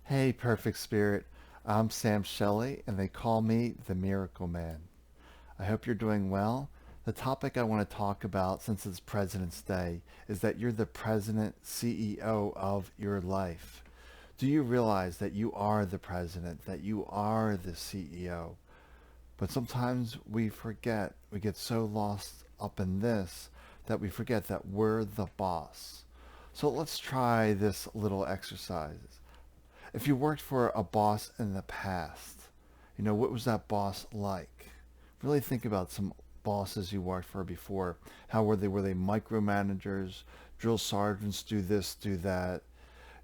Hey, Perfect Spirit. I'm Sam Shelley, and they call me the Miracle Man. I hope you're doing well. The topic I want to talk about, since it's President's Day, is that you're the president, CEO of your life. Do you realize that you are the president, that you are the CEO? But sometimes we forget, we get so lost up in this that we forget that we're the boss. So let's try this little exercise. If you worked for a boss in the past, what was that boss like? Really think about some bosses you worked for before. How were they? Were they micromanagers, drill sergeants, do this, do that?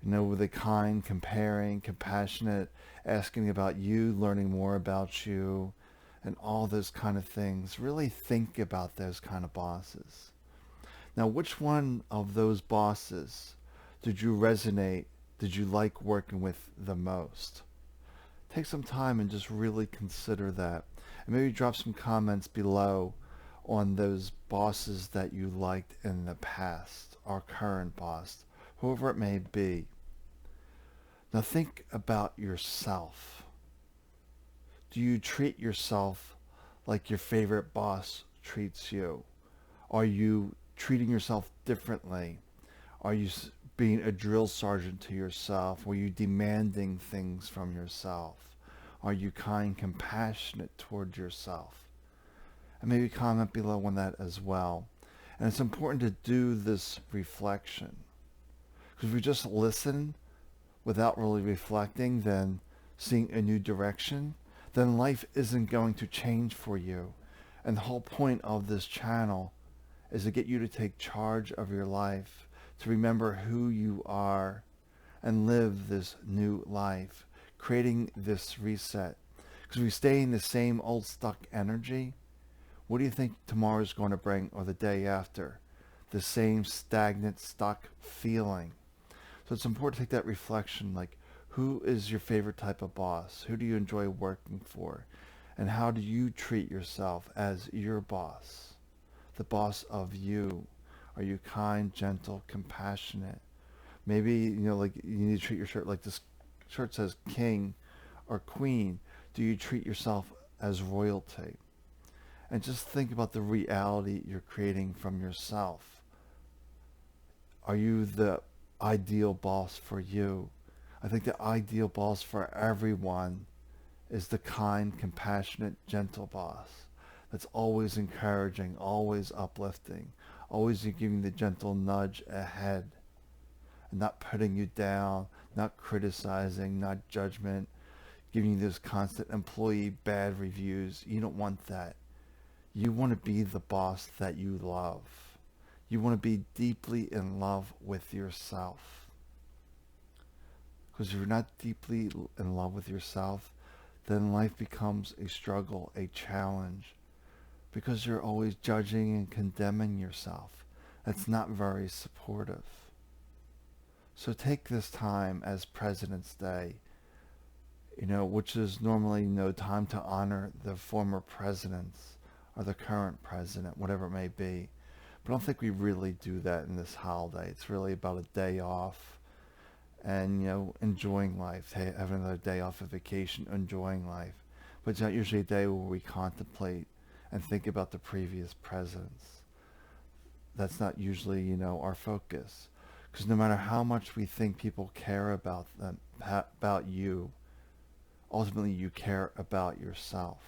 Were they kind, comparing, compassionate, asking about you, learning more about you, and all those kind of things? Really think about those kind of bosses. Now, which one of those bosses did you resonate, did you like working with the most? Take some time and just really consider that. And maybe drop some comments below on those bosses that you liked in the past, our current boss, whoever it may be. Now think about yourself. Do you treat yourself like your favorite boss treats you? Are you treating yourself differently? Are you being a drill sergeant to yourself? Are you demanding things from yourself? Are you kind, compassionate toward yourself? And maybe comment below on that as well. And it's important to do this reflection. Because if you just listen without really reflecting, then seeing a new direction, then life isn't going to change for you. And the whole point of this channel is to get you to take charge of your life, to remember who you are, and live this new life, creating this reset. Because if we stay in the same old stuck energy, what do you think tomorrow is going to bring, or the day after? The same stagnant, stuck feeling. So it's important to take that reflection, like, who is your favorite type of boss? Who do you enjoy working for? And how do you treat yourself as your boss? The boss of you. Are you kind, gentle, compassionate? Maybe, like you need to treat your shirt like this shirt says king or queen. Do you treat yourself as royalty? And just think about the reality you're creating from yourself. Are you the ideal boss for you? I think the ideal boss for everyone is the kind, compassionate, gentle boss that's always encouraging, always uplifting, always giving the gentle nudge ahead, and not putting you down, not criticizing, not judgment, giving you those constant employee bad reviews. You don't want that. You want to be the boss that you love. You want to be deeply in love with yourself. Because if you're not deeply in love with yourself, then life becomes a struggle, a challenge, because you're always judging and condemning yourself. That's not very supportive. So take this time as President's Day, which is normally time to honor the former presidents or the current president, whatever it may be. But I don't think we really do that in this holiday. It's really about a day off and, enjoying life, having another day off of vacation, enjoying life. But it's not usually a day where we contemplate and think about the previous presidents. That's not usually, our focus. Because no matter how much we think people care about them, about you, ultimately you care about yourself.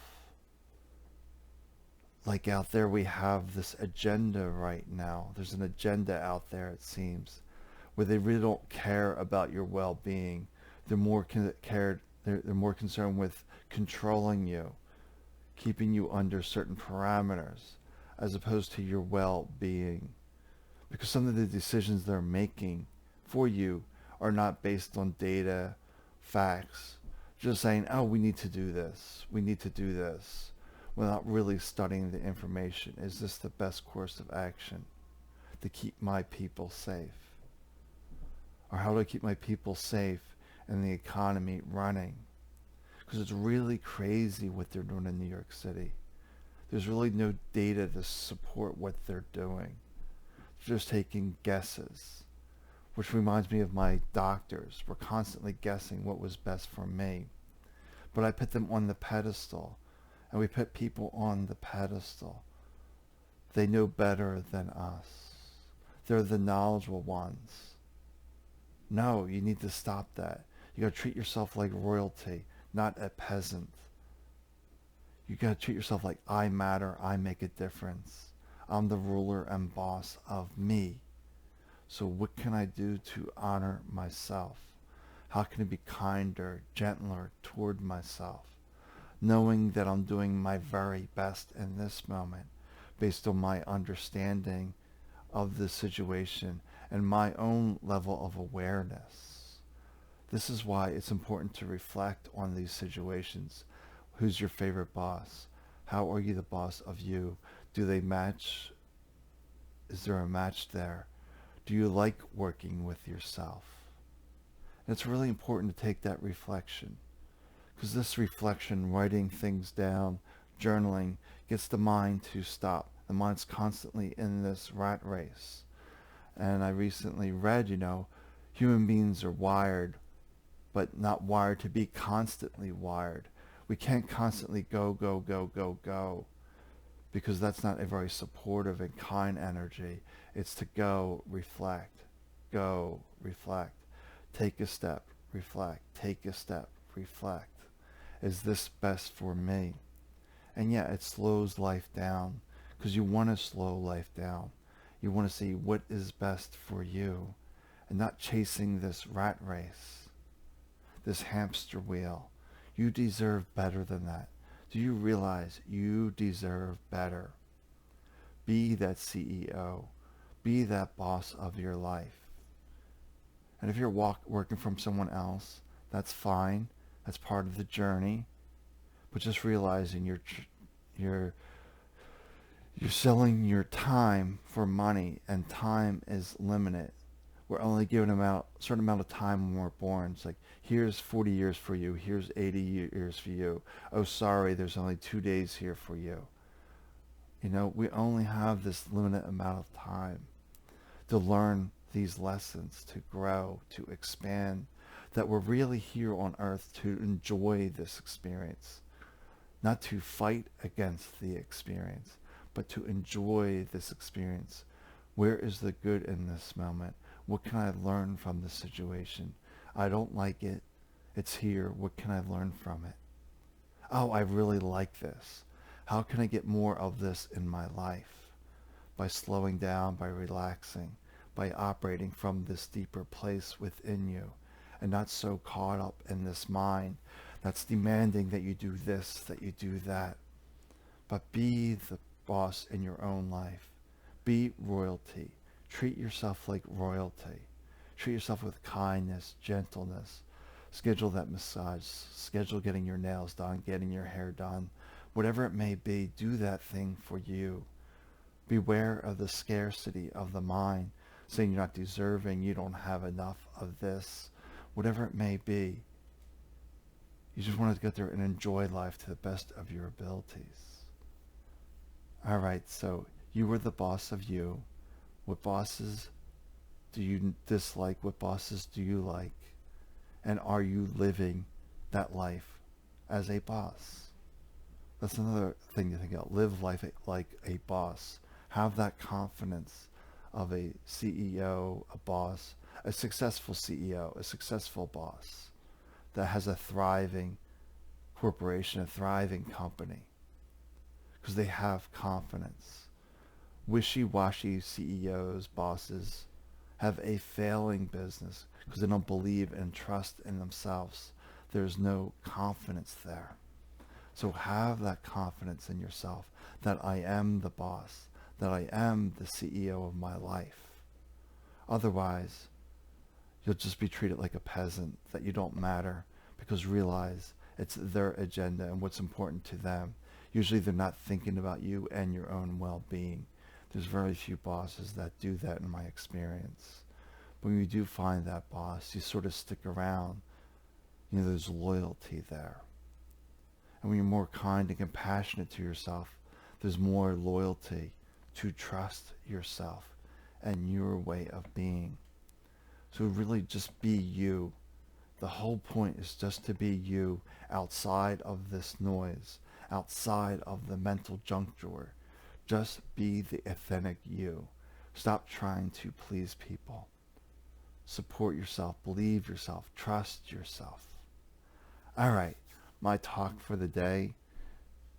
Like out there we have this agenda right now. There's an agenda out there, it seems, where they really don't care about your well-being. They're more they're more concerned with controlling you, keeping you under certain parameters, as opposed to your well-being. Because some of the decisions they're making for you are not based on data, facts, just saying, oh, we need to do this, we need to do this, without really studying the information. Is this the best course of action to keep my people safe? Or how do I keep my people safe and the economy running? Because it's really crazy what they're doing in New York City. There's really no data to support what they're doing. They're just taking guesses. which reminds me of my doctors. We're constantly guessing what was best for me. But I put them on the pedestal, and we put people on the pedestal. They know better than us. They're the knowledgeable ones. No, you need to stop that. You got to treat yourself like royalty, not a peasant. You got to treat yourself like I matter, I make a difference. I'm the ruler and boss of me. So what can I do to honor myself? How can I be kinder, gentler toward myself? Knowing that I'm doing my very best in this moment based on my understanding of the situation and my own level of awareness. This is why it's important to reflect on these situations. Who's your favorite boss? How are you the boss of you? Do they match? Is there a match there? Do you like working with yourself? And it's really important to take that reflection, because this reflection, writing things down, journaling, gets the mind to stop. The mind's constantly in this rat race. And I recently read, human beings are wired, but not wired to be constantly wired. We can't constantly go, go, go, go, go, because that's not a very supportive and kind energy. It's to go, reflect, take a step, reflect, take a step, reflect. Is this best for me? And yeah, it slows life down, because you want to slow life down. You want to see what is best for you, and not chasing this rat race, this hamster wheel. You deserve better than that. Do you realize you deserve better? Be that CEO. Be that boss of your life. And if you're working from someone else, that's fine. That's part of the journey. But just realizing you're selling your time for money, and time is limited. We're only given a certain amount of time when we're born. It's like, here's 40 years for you. Here's 80 years for you. Oh, sorry, there's only 2 days here for you. We only have this limited amount of time to learn these lessons, to grow, to expand, that we're really here on earth to enjoy this experience, not to fight against the experience, but to enjoy this experience. Where is the good in this moment? What can I learn from this situation? I don't like it. It's here. What can I learn from it? Oh, I really like this. How can I get more of this in my life? By slowing down, by relaxing, by operating from this deeper place within you, and not so caught up in this mind that's demanding that you do this, that you do that. But be the boss in your own life. Be royalty. Treat yourself like royalty. Treat yourself with kindness, gentleness. Schedule that massage. Schedule getting your nails done, getting your hair done. Whatever it may be, do that thing for you. Beware of the scarcity of the mind, saying you're not deserving, you don't have enough of this. Whatever it may be, you just want to get there and enjoy life to the best of your abilities. All right, so you were the boss of you. What bosses do you dislike? What bosses do you like? And are you living that life as a boss? That's another thing to think about. Live life like a boss. Have that confidence of a CEO, a boss, a successful CEO, a successful boss that has a thriving corporation, a thriving company, because they have confidence. Wishy-washy CEOs, bosses, have a failing business because they don't believe and trust in themselves. There's no confidence there. So have that confidence in yourself that I am the boss, that I am the CEO of my life. Otherwise, you'll just be treated like a peasant, that you don't matter, because realize it's their agenda and what's important to them. Usually they're not thinking about you and your own well-being. There's very few bosses that do that in my experience. But when you do find that boss, you sort of stick around. There's loyalty there. And when you're more kind and compassionate to yourself, there's more loyalty to trust yourself and your way of being. to really just be you. The whole point is just to be you outside of this noise, outside of the mental junk drawer. Just be the authentic you. Stop trying to please people. Support yourself, believe yourself, trust yourself. All right, my talk for the day.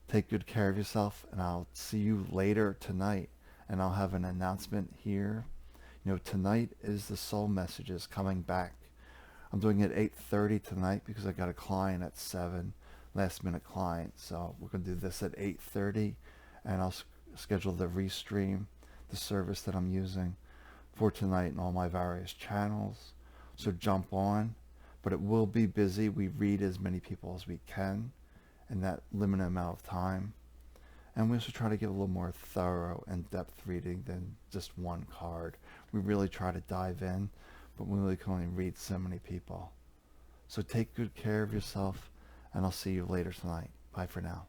Take good care of yourself, and I'll see you later tonight. And I'll have an announcement here. Tonight is the Soul Messages coming back. I'm doing it 8:30 tonight because I got a client at 7, last minute client. So we're going to do this at 8:30, and I'll schedule the restream, the service that I'm using for tonight in all my various channels. So jump on, but it will be busy. We read as many people as we can in that limited amount of time. And we also try to give a little more thorough and depth reading than just one card. We really try to dive in, but we really can only read so many people. So take good care of yourself, and I'll see you later tonight. Bye for now.